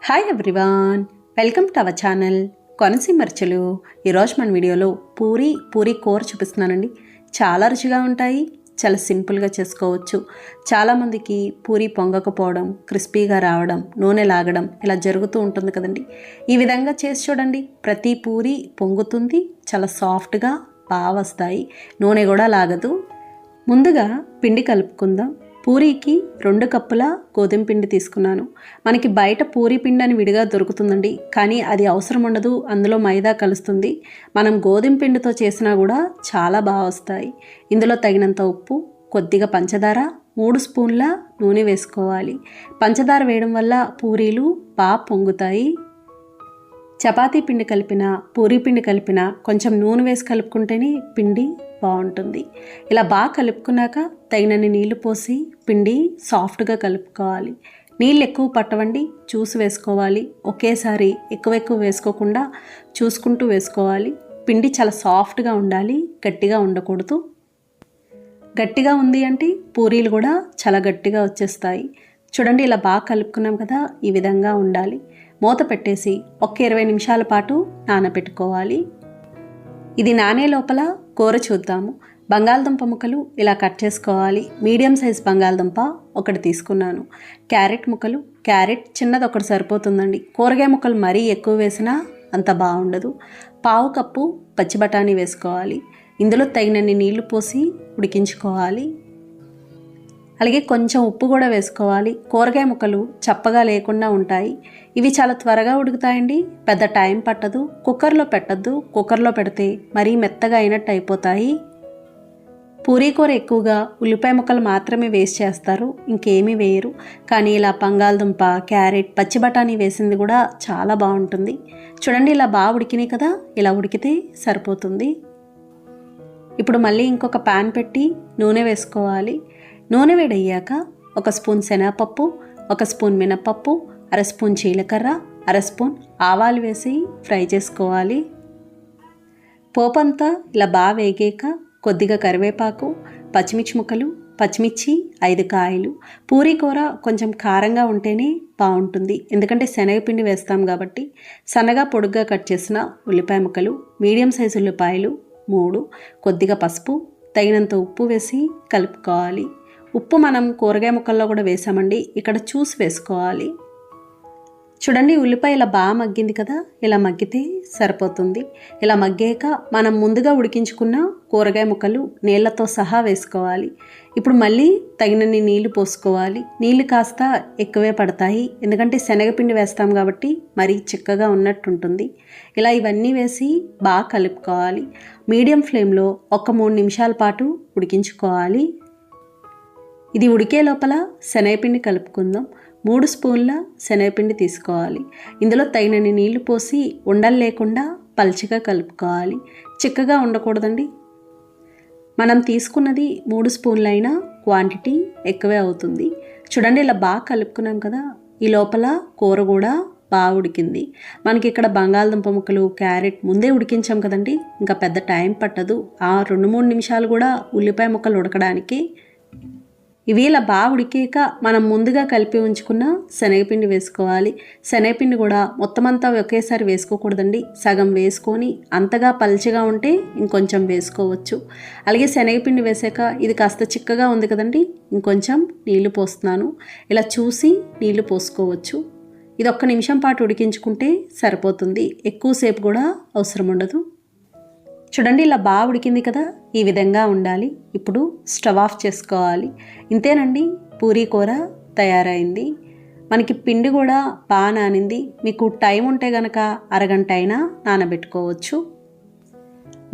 Hi everyone, welcome to our channel Konaseema రుచులు. ఈరోజు మన వీడియోలో పూరీ కూర చూపిస్తున్నానండి. చాలా రుచిగా ఉంటాయి, చాలా సింపుల్గా చేసుకోవచ్చు. చాలామందికి పూరీ పొంగకపోవడం, క్రిస్పీగా రావడం, నూనె లాగడం ఇలా జరుగుతూ ఉంటుంది కదండి. ఈ విధంగా చేసి చూడండి, ప్రతి పూరీ పొంగుతుంది, చాలా సాఫ్ట్గా బాగా వస్తాయి, నూనె కూడా లాగదు. ముందుగా పిండి కలుపుకుందాం. పూరీకి 2 కప్పుల గోధుమ పిండి తీసుకున్నాను. మనకి బయట పూరీ పిండి అని విడిగా దొరుకుతుందండి, కానీ అది అవసరం ఉండదు, అందులో మైదా కలుస్తుంది. మనం గోధుమ పిండితో చేసినా కూడా చాలా బాగా వస్తాయి. ఇందులో తగినంత ఉప్పు, కొద్దిగా పంచదార, 3 స్పూన్ల నూనె వేసుకోవాలి. పంచదార వేయడం వల్ల పూరీలు బాగా పొంగుతాయి. చపాతీ పిండి కలిపిన, పూరీ పిండి కలిపిన కొంచెం నూనె వేసి కలుపుకుంటేనే పిండి బాగుంటుంది. ఇలా బాగా కలుపుకున్నాక తగినన్ని నీళ్లు పోసి పిండి సాఫ్ట్గా కలుపుకోవాలి. నీళ్ళు ఎక్కువ పట్టవండి, చూసి వేసుకోవాలి. ఒకేసారి ఎక్కువ వేసుకోకుండా చూసుకుంటూ వేసుకోవాలి. పిండి చాలా సాఫ్ట్గా ఉండాలి, గట్టిగా ఉండకూడదు. గట్టిగా ఉంది అంటే పూరీలు కూడా చాలా గట్టిగా వచ్చేస్తాయి. చూడండి, ఇలా బాగా కలుపుకున్నాం కదా, ఈ విధంగా ఉండాలి. మూత పెట్టేసి 20 నిమిషాల పాటు నానబెట్టుకోవాలి. ఇది నానే లోపల కూర చూద్దాము. బంగాళదుంప ముక్కలు ఇలా కట్ చేసుకోవాలి. మీడియం సైజ్ బంగాళదుంప ఒకటి తీసుకున్నాను. క్యారెట్ ముక్కలు, క్యారెట్ చిన్నది ఒకటి సరిపోతుందండి. కూరగాయ ముక్కలు మరీ ఎక్కువ వేసినా అంత బాగుండదు. 1/2 కప్పు పచ్చి బఠానీ వేసుకోవాలి. ఇందులో తగినన్ని నీళ్లు పోసి ఉడికించుకోవాలి. అలాగే కొంచెం ఉప్పు కూడా వేసుకోవాలి. కూరగాయ ముక్కలు చప్పగా లేకుండా ఉంటాయి. ఇవి చాలా త్వరగా ఉడుకుతాయండి, పెద్ద టైం పట్టదు. కుక్కర్లో పెట్టద్దు, కుక్కర్లో పెడితే మరీ మెత్తగా అయినట్టు అయిపోతాయి. పూరీ కూర ఎక్కువగా ఉల్లిపాయ ముక్కలు మాత్రమే వేస్ట్ చేస్తారు, ఇంకేమీ వేయరు. కానీ ఇలా బంగాళదుంప, క్యారెట్, పచ్చి బఠానీ వేసింది కూడా చాలా బాగుంటుంది. చూడండి, ఇలా బాగా ఉడికినాయి కదా, ఇలా ఉడికితే సరిపోతుంది. ఇప్పుడు మళ్ళీ ఇంకొక ప్యాన్ పెట్టి నూనె వేసుకోవాలి. నూనె వేడయ్యాక 1 స్పూన్ శనగపప్పు, 1 స్పూన్ మినపప్పు, 1/2 స్పూన్ జీలకర్ర, 1/2 స్పూన్ ఆవాలు వేసి ఫ్రై చేసుకోవాలి. పోపంతా ఇలా బాగా వేగాక కొద్దిగా కరివేపాకు, పచ్చిమిర్చి ముక్కలు, పచ్చిమిర్చి 5 కాయలు. పూరీ కూర కొంచెం కారంగా ఉంటేనే బాగుంటుంది, ఎందుకంటే శనగపిండి వేస్తాం కాబట్టి. సన్నగా పొడుగ్గా కట్ చేసిన ఉల్లిపాయ ముక్కలు, మీడియం సైజు ఉల్లిపాయలు 3, కొద్దిగా పసుపు, తగినంత ఉప్పు వేసి కలుపుకోవాలి. ఉప్పు మనం కూరగాయ ముక్కల్లో కూడా వేసామండి, ఇక్కడ చూసి వేసుకోవాలి. చూడండి, ఉల్లిపాయ ఇలా బాగా మగ్గింది కదా, ఇలా మగ్గితే సరిపోతుంది. ఇలా మగ్గాక మనం ముందుగా ఉడికించుకున్న కూరగాయ ముక్కలు నీళ్లతో సహా వేసుకోవాలి. ఇప్పుడు మళ్ళీ తగినన్ని నీళ్లు పోసుకోవాలి. నీళ్లు కాస్త ఎక్కువే పడతాయి, ఎందుకంటే శనగపిండి వేస్తాం కాబట్టి మరీ చిక్కగా ఉన్నట్టుంటుంది. ఇలా ఇవన్నీ వేసి బాగా కలుపుకోవాలి. మీడియం ఫ్లేమ్లో 3 నిమిషాల పాటు ఉడికించుకోవాలి. ఇది ఉడికే లోపల శనగపిండి కలుపుకుందాం. 3 స్పూన్ల శనగపిండి తీసుకోవాలి. ఇందులో తగినన్ని నీళ్లు పోసి ఉండలు లేకుండా పల్చగా కలుపుకోవాలి. చిక్కగా ఉండకూడదండి. మనం తీసుకున్నది 3 స్పూన్లైనా క్వాంటిటీ ఎక్కువే అవుతుంది. చూడండి, ఇలా బాగా కలుపుకున్నాం కదా, ఈ లోపల కూర కూడా బాగా ఉడికింది. మనకి ఇక్కడ బంగాళదుంప ముక్కలు, క్యారెట్ ముందే ఉడికించాం కదండి, ఇంకా పెద్ద టైం పట్టదు. 2-3 నిమిషాలు కూడా ఉల్లిపాయ ముక్కలు ఉడకడానికి. ఇవి ఇలా బాగా ఉడికాక మనం ముందుగా కలిపి ఉంచుకున్న శనగపిండి వేసుకోవాలి. శనగపిండి కూడా మొత్తం అంతా ఒకేసారి వేసుకోకూడదండి, సగం వేసుకొని అంతగా పల్చగా ఉంటే ఇంకొంచెం వేసుకోవచ్చు. అలాగే శనగపిండి వేసాక ఇది కాస్త చిక్కగా ఉంది కదండి, ఇంకొంచెం నీళ్లు పోస్తున్నాను. ఇలా చూసి నీళ్లు పోసుకోవచ్చు. ఇది 1 నిమిషం పాటు ఉడికించుకుంటే సరిపోతుంది, ఎక్కువసేపు కూడా అవసరం ఉండదు. చూడండి, ఇలా బాగా ఉడికింది కదా, ఈ విధంగా ఉండాలి. ఇప్పుడు స్టవ్ ఆఫ్ చేసుకోవాలి. ఇంతేనండి, పూరీ కూర తయారైంది. మనకి పిండి కూడా బాగా నానింది. మీకు టైం ఉంటే కనుక అరగంట అయినా నానబెట్టుకోవచ్చు.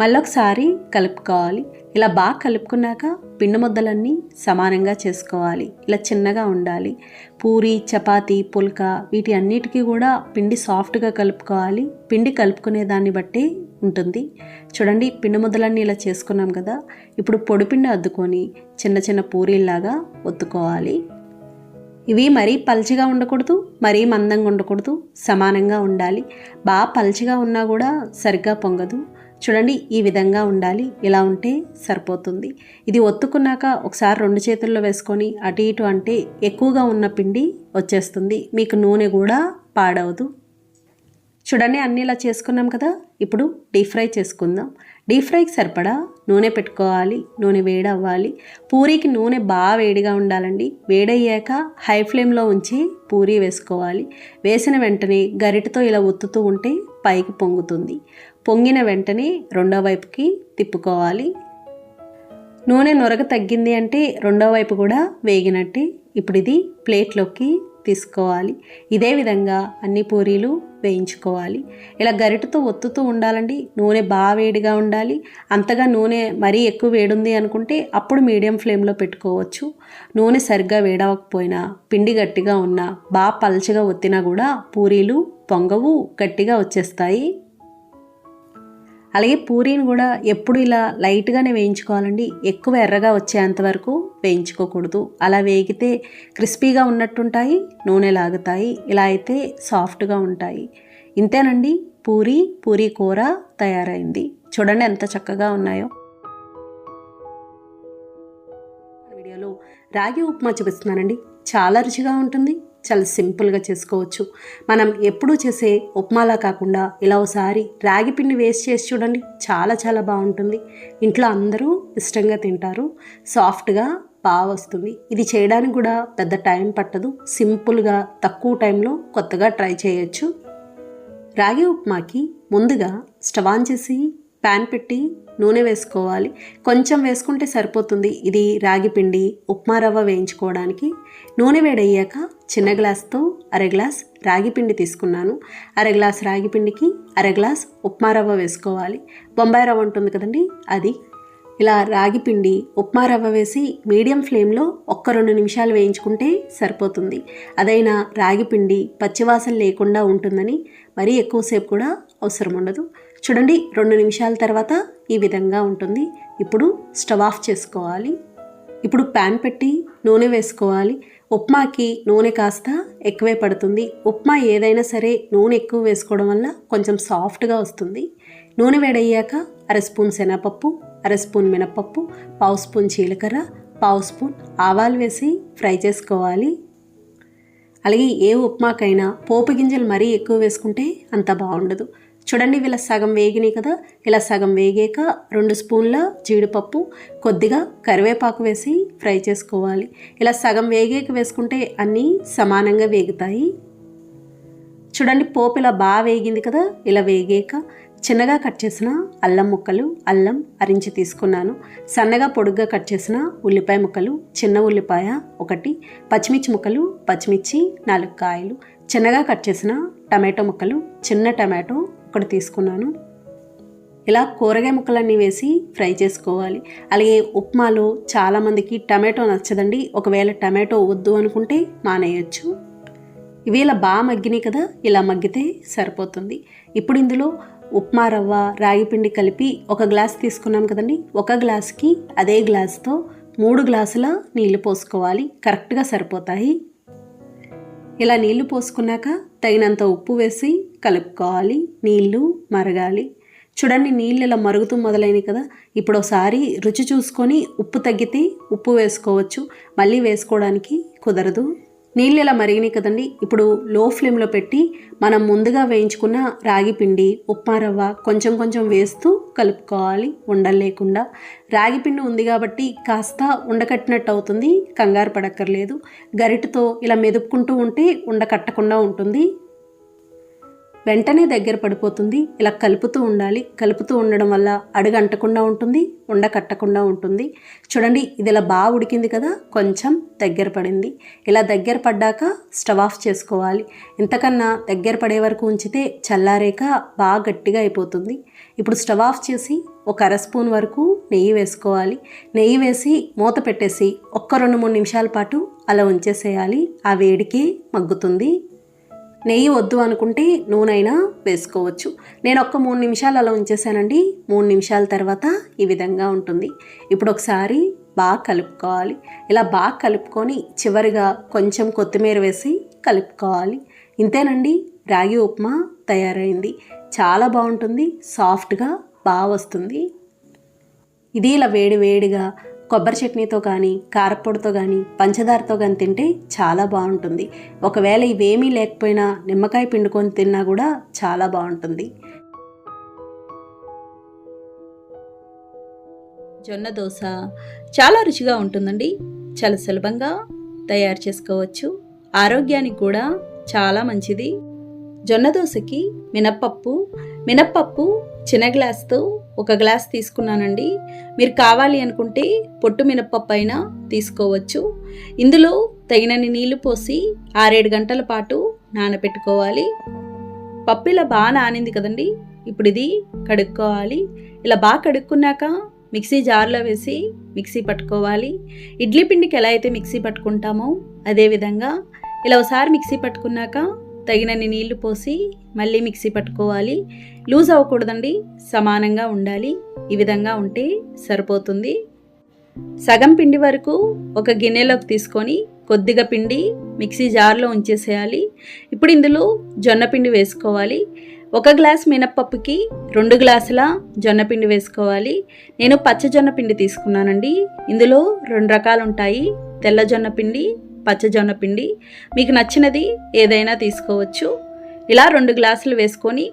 మళ్ళొకసారి కలుపుకోవాలి. ఇలా బాగా కలుపుకున్నాక పిండి ముద్దలన్నీ సమానంగా చేసుకోవాలి. ఇలా చిన్నగా ఉండాలి. పూరీ, చపాతీ, పుల్కా వీటి అన్నిటికీ కూడా పిండి సాఫ్ట్గా కలుపుకోవాలి. పిండి కలుపుకునే దాన్ని బట్టి ఉంటుంది. చూడండి, పిండి ముద్దలన్నీ ఇలా చేసుకున్నాం కదా, ఇప్పుడు పొడిపిండి అద్దుకొని చిన్న చిన్న పూరీల్లాగా ఒత్తుకోవాలి. ఇవి మరీ పల్చగా ఉండకూడదు, మరీ మందంగా ఉండకూడదు, సమానంగా ఉండాలి. బాగా పల్చగా ఉన్నా కూడా సరిగ్గా పొంగదు. చూడండి, ఈ విధంగా ఉండాలి. ఇలా ఉంటే సరిపోతుంది. ఇది ఒత్తుకున్నాక ఒకసారి 2 చేతుల్లో వేసుకొని అటు ఇటు అంటే ఎక్కువగా ఉన్న పిండి వచ్చేస్తుంది. మీకు నూనె కూడా పాడవదు. చూడండి అన్నీ ఇలా చేసుకున్నాం కదా. ఇప్పుడు డీప్ ఫ్రై చేసుకుందాం. డీప్ ఫ్రైకి సరిపడా నూనె పెట్టుకోవాలి. నూనె వేడి అవ్వాలి. పూరీకి నూనె బాగా వేడిగా ఉండాలండి. వేడయ్యాక హై ఫ్లేమ్లో ఉంచి పూరీ వేసుకోవాలి. వేసిన వెంటనే గరిటతో ఇలా ఒత్తుతూ ఉంటే పైకి పొంగుతుంది. పొంగిన వెంటనే రెండో వైపుకి తిప్పుకోవాలి. నూనె నొరగ తగ్గింది అంటే రెండో వైపు కూడా వేగినట్టే. ఇప్పుడు ఇది ప్లేట్లోకి తీసుకోవాలి. ఇదే విధంగా అన్ని పూరీలు వేయించుకోవాలి. ఇలా గరిటతో ఒత్తుతూ ఉండాలండి. నూనె బాగా వేడిగా ఉండాలి. అంతగా నూనె మరీ ఎక్కువ వేడుంది అనుకుంటే అప్పుడు మీడియం ఫ్లేమ్లో పెట్టుకోవచ్చు. నూనె సరిగ్గా వేడవకపోయినా, పిండి గట్టిగా ఉన్నా, బాగా పల్చగా ఒత్తినా కూడా పూరీలు పొంగవు, గట్టిగా వచ్చేస్తాయి. అలాగే పూరీని కూడా ఎప్పుడు ఇలా లైట్గానే వేయించుకోవాలండి. ఎక్కువ ఎర్రగా వచ్చేంత వరకు వేయించుకోకూడదు. అలా వేగితే క్రిస్పీగా ఉన్నట్టుంటాయి, నూనె లాగుతాయి. ఇలా అయితే సాఫ్ట్గా ఉంటాయి. ఇంతేనండి, పూరీ కూర తయారైంది. చూడండి ఎంత చక్కగా ఉన్నాయో. వీడియోలో రాగి ఉప్మా చూపిస్తున్నానండి. చాలా రుచిగా ఉంటుంది. చాలా సింపుల్గా చేసుకోవచ్చు. మనం ఎప్పుడూ చేసే ఉప్మాలా కాకుండా ఇలా ఒకసారి రాగి పిండి వేస్ట్ చేసి చూడండి. చాలా చాలా బాగుంటుంది. ఇంట్లో అందరూ ఇష్టంగా తింటారు. సాఫ్ట్గా బాగా వస్తుంది. ఇది చేయడానికి కూడా పెద్ద టైం పట్టదు. సింపుల్గా తక్కువ టైంలో కొత్తగా ట్రై చేయొచ్చు. రాగి ఉప్మాకి ముందుగా స్టవ్ ఆన్ చేసి ప్యాన్ పెట్టి నూనె వేసుకోవాలి. కొంచెం వేసుకుంటే సరిపోతుంది. ఇది రాగి పిండి ఉప్మా రవ్వ వేయించుకోవడానికి. నూనె వేడయ్యాక చిన్న గ్లాస్తో అర గ్లాస్ రాగి పిండి తీసుకున్నాను. అర గ్లాస్ రాగి పిండికి అర గ్లాస్ ఉప్మా రవ్వ వేసుకోవాలి. బొంబాయి రవ్వ ఉంటుంది కదండి, అది. ఇలా రాగి పిండి ఉప్మా రవ్వ వేసి మీడియం ఫ్లేమ్లో 1-2 నిమిషాలు వేయించుకుంటే సరిపోతుంది. అదైనా రాగి పిండి పచ్చివాసన లేకుండా ఉంటుందని మరీ ఎక్కువసేపు కూడా అవసరం ఉండదు. చూడండి 2 నిమిషాల తర్వాత ఈ విధంగా ఉంటుంది. ఇప్పుడు స్టవ్ ఆఫ్ చేసుకోవాలి. ఇప్పుడు ప్యాన్ పెట్టి నూనె వేసుకోవాలి. ఉప్మాకి నూనె కాస్త ఎక్కువే పడుతుంది. ఉప్మా ఏదైనా సరే నూనె ఎక్కువ వేసుకోవడం వల్ల కొంచెం సాఫ్ట్గా వస్తుంది. నూనె వేడయ్యాక అర స్పూన్ శనగపప్పు, అర స్పూన్ మినపప్పు, పావు స్పూన్ జీలకర్ర, పావు స్పూన్ ఆవాలు వేసి ఫ్రై చేసుకోవాలి. అలాగే ఏ ఉప్మాకైనా పోపు గింజలు మరీ ఎక్కువ వేసుకుంటే అంత బాగుండదు. చూడండి ఇలా సగం వేగినాయి కదా. ఇలా సగం వేగాక 2 స్పూన్ల జీడిపప్పు, కొద్దిగా కరివేపాకు వేసి ఫ్రై చేసుకోవాలి. ఇలా సగం వేగాక వేసుకుంటే అన్నీ సమానంగా వేగుతాయి. చూడండి పోపు ఇలా బాగా వేగింది కదా. ఇలా వేగాక చిన్నగా కట్ చేసిన అల్లం ముక్కలు, అల్లం అరించి తీసుకున్నాను. సన్నగా పొడుగ్గా కట్ చేసిన ఉల్లిపాయ ముక్కలు, చిన్న ఉల్లిపాయ 1, పచ్చిమిర్చి ముక్కలు, పచ్చిమిర్చి 4 కాయలు, చిన్నగా కట్ చేసిన టమాటో ముక్కలు, చిన్న టమాటో 1 తీసుకున్నాను. ఇలా కూరగాయ ముక్కలన్నీ వేసి ఫ్రై చేసుకోవాలి. అలాగే ఉప్మాలో చాలామందికి టమాటో నచ్చదండి. ఒకవేళ టమాటో వద్దు అనుకుంటే మానేయచ్చు. ఇవి ఇలా బాగా మగ్గినాయి కదా. ఇలా మగ్గితే సరిపోతుంది. ఇప్పుడు ఇందులో ఉప్మా రవ్వ, రాగి పిండి కలిపి 1 గ్లాస్ తీసుకున్నాం కదండి. 1 గ్లాస్కి అదే గ్లాస్తో 3 గ్లాసుల నీళ్లు పోసుకోవాలి. కరెక్ట్గా సరిపోతాయి. ఇలా నీళ్లు పోసుకున్నాక తగినంత ఉప్పు వేసి కలుపుకోవాలి. నీళ్లు మరగాలి. చూడండి నీళ్ళు ఇలా మరుగుతూ మొదలైనవి కదా. ఇప్పుడు ఒకసారి రుచి చూసుకొని ఉప్పు తగ్గితే ఉప్పు వేసుకోవచ్చు. మళ్ళీ వేసుకోవడానికి కుదరదు. నీళ్ళు ఇలా మరిగినాయి కదండి. ఇప్పుడు లో ఫ్లేమ్లో పెట్టి మనం ముందుగా వేయించుకున్న రాగి పిండి, ఉప్మా రవ్వ కొంచెం కొంచెం వేస్తూ కలుపుకోవాలి, ఉండలు లేకుండా. రాగి పిండి ఉంది కాబట్టి కాస్త ఉండకట్టినట్టు అవుతుంది. కంగారు పడక్కర్లేదు. గరిటతో ఇలా మెదుపుకుంటూ ఉంటే ఉండకట్టకుండా ఉంటుంది. వెంటనే దగ్గర పడిపోతుంది. ఇలా కలుపుతూ ఉండాలి. కలుపుతూ ఉండడం వల్ల అడుగంటకుండా ఉంటుంది, ఉండకట్టకుండా ఉంటుంది. చూడండి ఇది ఇలా బాగా ఉడికింది కదా. కొంచెం దగ్గర పడింది. ఇలా దగ్గర పడ్డాక స్టవ్ ఆఫ్ చేసుకోవాలి. ఇంతకన్నా దగ్గర పడే వరకు ఉంచితే చల్లారేక బాగా గట్టిగా అయిపోతుంది. ఇప్పుడు స్టవ్ ఆఫ్ చేసి 1 అర స్పూన్ వరకు నెయ్యి వేసుకోవాలి. నెయ్యి వేసి మూత పెట్టేసి 2-3 నిమిషాల పాటు అలా ఉంచేసేయాలి. ఆ వేడికే మగ్గుతుంది. నెయ్యి వద్దు అనుకుంటే నూనె అయినా వేసుకోవచ్చు. నేను 3 నిమిషాలు అలా ఉంచేసానండి. 3 నిమిషాల తర్వాత ఈ విధంగా ఉంటుంది. ఇప్పుడు ఒకసారి బాగా కలుపుకోవాలి. ఇలా బాగా కలుపుకొని చివరిగా కొంచెం కొత్తిమీర వేసి కలుపుకోవాలి. ఇంతేనండి, రాగి ఉప్మా తయారైంది. చాలా బాగుంటుంది. సాఫ్ట్గా బాగా వస్తుంది. ఇది ఇలా వేడివేడిగా కొబ్బరి చట్నీతో కానీ కారప్పొడితో కానీ పంచదారతో కానీ తింటే చాలా బాగుంటుంది. ఒకవేళ ఇవేమీ లేకపోయినా నిమ్మకాయ పిండుకొని తిన్నా కూడా చాలా బాగుంటుంది. జొన్న దోశ చాలా రుచిగా ఉంటుందండి. చాలా సులభంగా తయారు చేసుకోవచ్చు. ఆరోగ్యానికి కూడా చాలా మంచిది. జొన్న దోశకి మినప్పప్పు చిన్న గ్లాస్తో 1 గ్లాస్ తీసుకున్నానండి. మీరు కావాలి అనుకుంటే పొట్టు మినప్పప్పు అయినా తీసుకోవచ్చు. ఇందులో తగినన్ని నీళ్లు పోసి 6-7 గంటల పాటు నానబెట్టుకోవాలి. పప్పు ఇలా బాగా నానింది కదండి. ఇప్పుడు ఇది కడుక్కోవాలి. ఇలా బాగా కడుక్కున్నాక మిక్సీ జార్లో వేసి మిక్సీ పట్టుకోవాలి. ఇడ్లీ పిండికి ఎలా అయితే మిక్సీ పట్టుకుంటామో అదేవిధంగా ఇలా ఒకసారి మిక్సీ పట్టుకున్నాక తగినన్ని నీళ్లు పోసి మళ్ళీ మిక్సీ పట్టుకోవాలి. లూజ్ అవ్వకూడదండి, సమానంగా ఉండాలి. ఈ విధంగా ఉంటే సరిపోతుంది. సగం పిండి వరకు ఒక గిన్నెలోకి తీసుకొని కొద్దిగా పిండి మిక్సీ జార్లో ఉంచేసేయాలి. ఇప్పుడు ఇందులో జొన్న పిండి వేసుకోవాలి. 1 గ్లాస్ మినప్పప్పుకి 2 గ్లాసుల జొన్నపిండి వేసుకోవాలి. నేను పచ్చ జొన్నపిండి తీసుకున్నానండి. ఇందులో 2 రకాలు ఉంటాయి, తెల్ల జొన్నపిండి, పచ్చ జొన్నపిండి. మీకు నచ్చినది ఏదైనా తీసుకోవచ్చు. ఇలా 2 గ్లాసులు వేసుకొని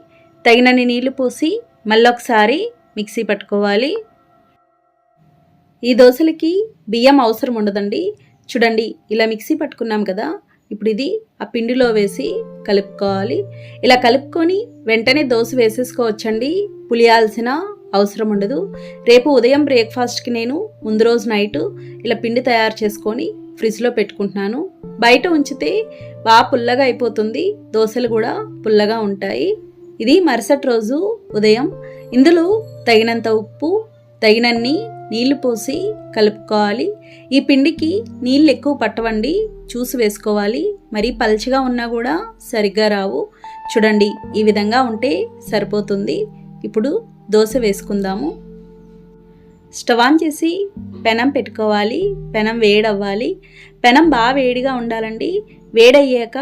తగినన్ని నీళ్లు పోసి మళ్ళొకసారి మిక్సీ పట్టుకోవాలి. ఈ దోశలకి బియ్యం అవసరం ఉండదండి. చూడండి, ఇలా మిక్సీ పట్టుకున్నాం కదా. ఇప్పుడు ఇది ఆ పిండిలో వేసి కలుపుకోవాలి. ఇలా కలుపుకొని వెంటనే దోశ వేసేసుకోవచ్చండి. పులియాల్సిన అవసరం ఉండదు. రేపు ఉదయం బ్రేక్ఫాస్ట్కి నేను ముందు రోజు నైట్ ఇలా పిండి తయారు చేసుకొని ఫ్రిడ్జ్లో పెట్టుకుంటున్నాను. బయట ఉంచితే బాగా పుల్లగా అయిపోతుంది, దోశలు కూడా పుల్లగా ఉంటాయి. ఇది మరుసటి రోజు ఉదయం. ఇందులో తగినంత ఉప్పు, తగినన్ని నీళ్లు పోసి కలుపుకోవాలి. ఈ పిండికి నీళ్ళు ఎక్కువ పట్టవండి, చూసి వేసుకోవాలి. మరీ పల్చగా ఉన్నా కూడా సరిగ్గా రావు. చూడండి, ఈ విధంగా ఉంటే సరిపోతుంది. ఇప్పుడు దోశ వేసుకుందాము. స్టవ్ ఆన్ చేసి పెనం పెట్టుకోవాలి. పెనం వేడవ్వాలి. పెనం బాగా వేడిగా ఉండాలండి. వేడయ్యాక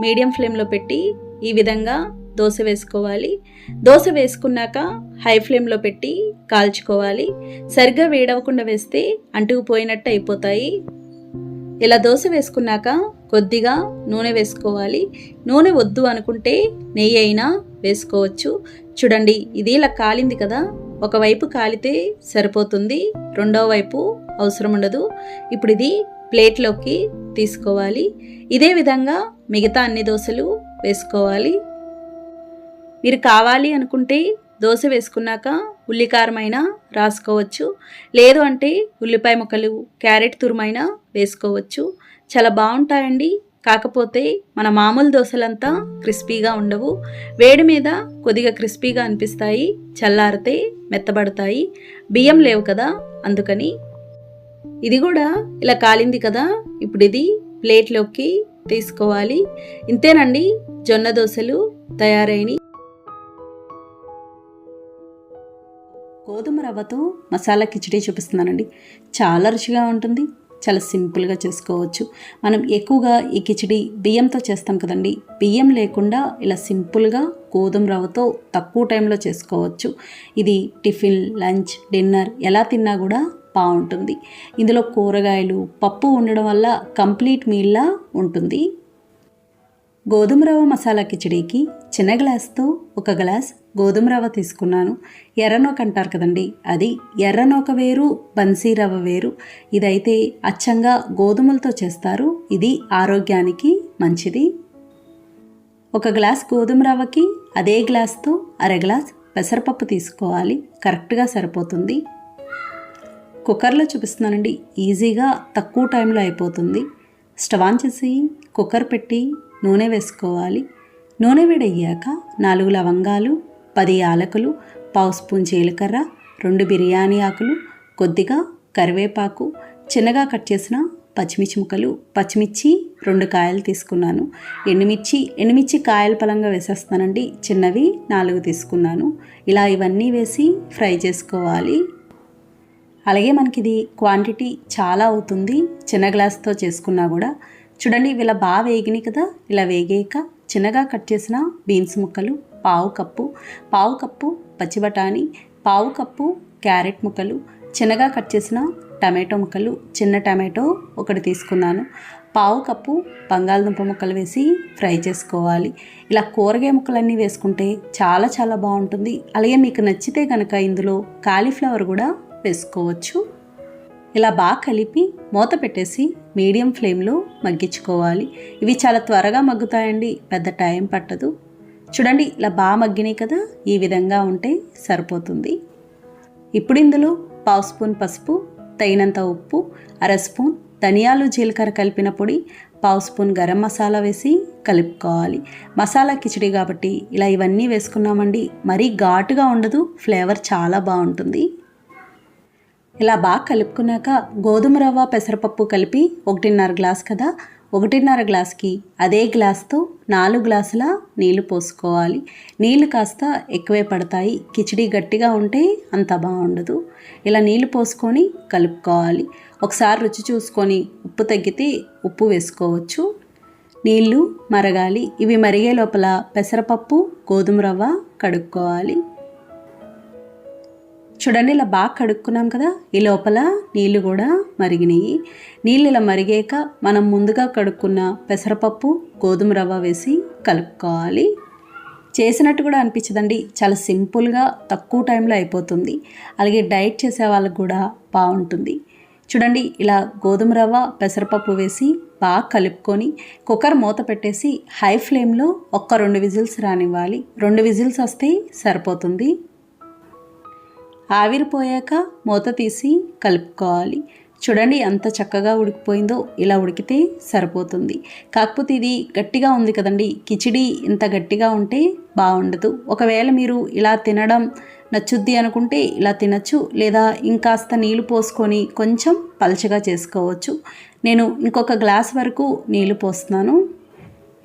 మీడియం ఫ్లేమ్లో పెట్టి ఈ విధంగా దోశ వేసుకోవాలి. దోశ వేసుకున్నాక హై ఫ్లేమ్లో పెట్టి కాల్చుకోవాలి. సరిగ్గా వేడవకుండా వేస్తే అంటుకుపోయినట్టు అయిపోతాయి. ఇలా దోశ వేసుకున్నాక కొద్దిగా నూనె వేసుకోవాలి. నూనె వద్దు అనుకుంటే నెయ్యి అయినా వేసుకోవచ్చు. చూడండి, ఇది ఇలా కాలింది కదా. ఒకవైపు కాలితే సరిపోతుంది, రెండో వైపు అవసరం ఉండదు. ఇప్పుడు ఇది ప్లేట్లోకి తీసుకోవాలి. ఇదే విధంగా మిగతా అన్ని దోశలు వేసుకోవాలి. మీరు కావాలి అనుకుంటే దోశ వేసుకున్నాక ఉల్లికారమైనా రాసుకోవచ్చు. లేదు అంటే ఉల్లిపాయ ముక్కలు, క్యారెట్ తురుమైనా వేసుకోవచ్చు. చాలా బాగుంటాయండి. కాకపోతే మన మామూలు దోశలంతా క్రిస్పీగా ఉండవు. వేడి మీద కొద్దిగా క్రిస్పీగా అనిపిస్తాయి, చల్లారితే మెత్తబడతాయి. బియ్యం లేవు కదా, అందుకని. ఇది కూడా ఇలా కాలింది కదా. ఇప్పుడు ఇది ప్లేట్లోకి తీసుకోవాలి. ఇంతేనండి, జొన్న దోశలు తయారైనవి. గోధుమ రవ్వతో మసాలా కిచిడి చూపిస్తున్నానండి. చాలా రుచిగా ఉంటుంది. చాలా సింపుల్గా చేసుకోవచ్చు. మనం ఎక్కువగా ఈ కిచిడి బియ్యంతో చేస్తాం కదండి. బియ్యం లేకుండా ఇలా సింపుల్గా గోధుమ రవ్వతో తక్కువ టైంలో చేసుకోవచ్చు. ఇది టిఫిన్, లంచ్, డిన్నర్ ఎలా తిన్నా కూడా బాగుంటుంది. ఇందులో కూరగాయలు, పప్పు ఉండడం వల్ల కంప్లీట్ మీల్లా ఉంటుంది. గోధుమ రవ్వ మసాలా కిచిడీకి చిన్న గ్లాస్తో 1 గ్లాస్ గోధుమ రవ్వ తీసుకున్నాను. ఎర్రనోక అంటారు కదండి, అది. ఎర్రనోక వేరు, బన్సీ రవ్వ వేరు. ఇదైతే అచ్చంగా గోధుమలతో చేస్తారు. ఇది ఆరోగ్యానికి మంచిది. 1 గ్లాస్ గోధుమ రవ్వకి అదే గ్లాస్తో 1/2 గ్లాస్ పెసరపప్పు తీసుకోవాలి. కరెక్ట్గా సరిపోతుంది. కుక్కర్లో చూపిస్తున్నానండి. ఈజీగా తక్కువ టైంలో అయిపోతుంది. స్టవ్ ఆన్ చేసి కుక్కర్ పెట్టి నూనె వేసుకోవాలి. నూనె వేడయ్యాక 4 లవంగాలు, 10 యాలకులు, 1/2 స్పూన్ జీలకర్ర, 2 బిర్యానీ ఆకులు, కొద్దిగా కరివేపాకు, చిన్నగా కట్ చేసిన పచ్చిమిర్చి ముక్కలు, పచ్చిమిర్చి 2 కాయలు తీసుకున్నాను. ఎండుమిర్చి కాయల పలంగా వేసేస్తానండి. చిన్నవి 4 తీసుకున్నాను. ఇలా ఇవన్నీ వేసి ఫ్రై చేసుకోవాలి. అలాగే మనకి ఇది క్వాంటిటీ చాలా అవుతుంది, చిన్న గ్లాస్తో చేసుకున్నా కూడా. చూడండి, ఇలా బాగా వేగినాయి కదా. ఇలా వేగాక చిన్నగా కట్ చేసిన బీన్స్ ముక్కలు, 1/2 కప్పు పచ్చి బఠానీ, 1/2 కప్పు క్యారెట్ ముక్కలు, చిన్నగా కట్ చేసిన టమాటో ముక్కలు, చిన్న టమాటో ఒకటి తీసుకున్నాను. పావు కప్పు బంగాళదుంప ముక్కలు వేసి ఫ్రై చేసుకోవాలి. ఇలా కూరగాయ ముక్కలన్నీ వేసుకుంటే చాలా చాలా బాగుంటుంది. అలాగే మీకు నచ్చితే కనుక ఇందులో కాలీఫ్లవర్ కూడా వేసుకోవచ్చు. ఇలా బాగా కలిపి మూత పెట్టేసి మీడియం ఫ్లేమ్లో మగ్గించుకోవాలి. ఇవి చాలా త్వరగా మగ్గుతాయండి, పెద్ద టైం పట్టదు. చూడండి ఇలా బాగా మగ్గినాయి కదా, ఈ విధంగా ఉంటే సరిపోతుంది. ఇప్పుడు ఇందులో పావు స్పూన్ పసుపు, తగినంత ఉప్పు, అర స్పూన్ ధనియాలు జీలకర్ర కలిపిన పొడి, పావు స్పూన్ గరం మసాలా వేసి కలుపుకోవాలి. మసాలా కిచిడి కాబట్టి ఇలా ఇవన్నీ వేసుకున్నామండి, మరీ ఘాటుగా ఉండదు, ఫ్లేవర్ చాలా బాగుంటుంది. ఇలా బాగా కలుపుకున్నాక గోధుమ రవ్వ పెసరపప్పు కలిపి 1.5 గ్లాస్ కదా, 1.5 గ్లాస్కి అదే గ్లాస్తో 4 గ్లాసుల నీళ్లు పోసుకోవాలి. నీళ్లు కాస్త ఎక్కువే పడతాయి, కిచిడి గట్టిగా ఉంటే అంత బాగుండదు. ఇలా నీళ్లు పోసుకొని కలుపుకోవాలి. ఒకసారి రుచి చూసుకొని ఉప్పు తగ్గితే ఉప్పు వేసుకోవచ్చు. నీళ్లు మరగాలి. ఇవి మరిగే లోపల పెసరపప్పు, గోధుమ రవ్వ కడుక్కోవాలి. చూడండి ఇలా బాగా కడుక్కున్నాం కదా, ఈ లోపల నీళ్ళు కూడా మరిగినాయి. నీళ్ళు ఇలా మరిగాక మనం ముందుగా కడుక్కున్న పెసరపప్పు, గోధుమ రవ్వ వేసి కలుపుకోవాలి. చేసినట్టు కూడా అనిపించదండి, చాలా సింపుల్గా తక్కువ టైంలో అయిపోతుంది. అలాగే డైట్ చేసే వాళ్ళకి కూడా బాగుంటుంది. చూడండి ఇలా గోధుమ రవ్వ పెసరపప్పు వేసి బాగా కలుపుకొని కుక్కర్ మూత పెట్టేసి హై ఫ్లేమ్లో 1-2 విజిల్స్ రానివ్వాలి. 2 విజిల్స్ వస్తే సరిపోతుంది. ఆవిరిపోయాక మూత తీసి కలుపుకోవాలి. చూడండి ఎంత చక్కగా ఉడికిపోయిందో, ఇలా ఉడికితే సరిపోతుంది. కాకపోతే ఇది గట్టిగా ఉంది కదండి, కిచిడి ఇంత గట్టిగా ఉంటే బాగుండదు. ఒకవేళ మీరు ఇలా తినడం నచ్చుద్ది అనుకుంటే ఇలా తినచ్చు, లేదా ఇంకాస్త నీళ్లు పోసుకొని కొంచెం పలచగా చేసుకోవచ్చు. నేను ఇంకొక గ్లాస్ వరకు నీళ్లు పోస్తున్నాను.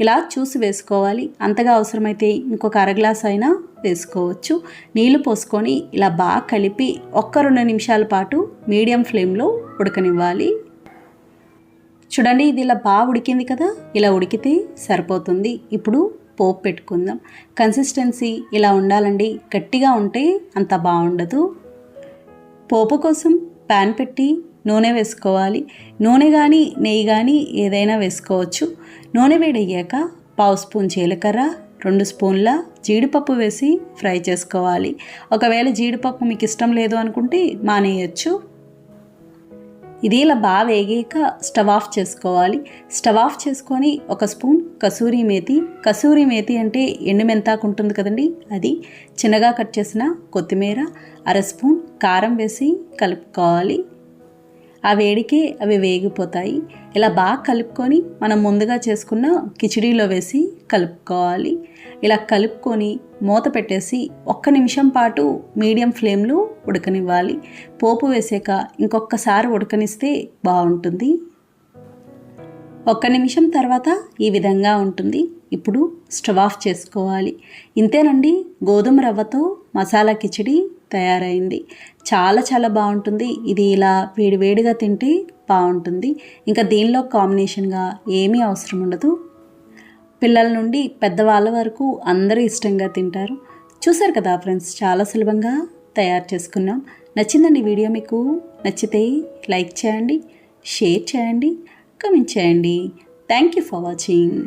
ఇలా చూసి వేసుకోవాలి. అంతగా అవసరమైతే ఇంకొక అర గ్లాస్ అయినా వేసుకోవచ్చు. నీళ్లు పోసుకొని ఇలా బాగా కలిపి 1-2 నిమిషాల పాటు మీడియం ఫ్లేమ్లో ఉడకనివ్వాలి. చూడండి ఇది ఇలా బాగా ఉడికింది కదా, ఇలా ఉడికితే సరిపోతుంది. ఇప్పుడు పోపు పెట్టుకుందాం. కన్సిస్టెన్సీ ఇలా ఉండాలండి, గట్టిగా ఉంటే అంత బాగుండదు. పోపు కోసం ప్యాన్ పెట్టి నూనె వేసుకోవాలి. నూనె కానీ నెయ్యి కానీ ఏదైనా వేసుకోవచ్చు. నూనె వేడయ్యాక పావు స్పూన్ జీలకర్ర, 2 స్పూన్ల జీడిపప్పు వేసి ఫ్రై చేసుకోవాలి. ఒకవేళ జీడిపప్పు మీకు ఇష్టం లేదు అనుకుంటే మానేయచ్చు. ఇది ఇలా బాగా వేగాక స్టవ్ ఆఫ్ చేసుకోవాలి. స్టవ్ ఆఫ్ చేసుకొని 1 స్పూన్ కసూరి మేతి, కసూరి మేతి అంటే ఎండు మెంతాకు ఉంటుంది కదండి, అది చిన్నగా కట్ చేసిన కొత్తిమీర, అర స్పూన్ కారం వేసి కలుపుకోవాలి. ఆ వేడికే అవి వేగిపోతాయి. ఇలా బాగా కలుపుకొని మనం ముందుగా చేసుకున్న కిచిడీలో వేసి కలుపుకోవాలి. ఇలా కలుపుకొని మూత పెట్టేసి 1 నిమిషం పాటు మీడియం ఫ్లేమ్లో ఉడకనివ్వాలి. పోపు వేసాక ఇంకొకసారి ఉడకనిస్తే బాగుంటుంది. 1 నిమిషం తర్వాత ఈ విధంగా ఉంటుంది. ఇప్పుడు స్టవ్ ఆఫ్ చేసుకోవాలి. ఇంతేనండి, గోధుమ రవ్వతో మసాలా కిచిడి తయారైంది. చాలా చాలా బాగుంటుంది. ఇది ఇలా వేడివేడిగా తింటే బాగుంటుంది. ఇంకా దీనిలో కాంబినేషన్గా ఏమీ అవసరం ఉండదు. పిల్లల నుండి పెద్దవాళ్ళ వరకు అందరూ ఇష్టంగా తింటారు. చూసారు కదా ఫ్రెండ్స్, చాలా సులభంగా తయారు చేసుకున్నాం. నచ్చిందండి వీడియో మీకు? నచ్చితే లైక్ చేయండి, షేర్ చేయండి, కామెంట్ చేయండి. Thank you for watching.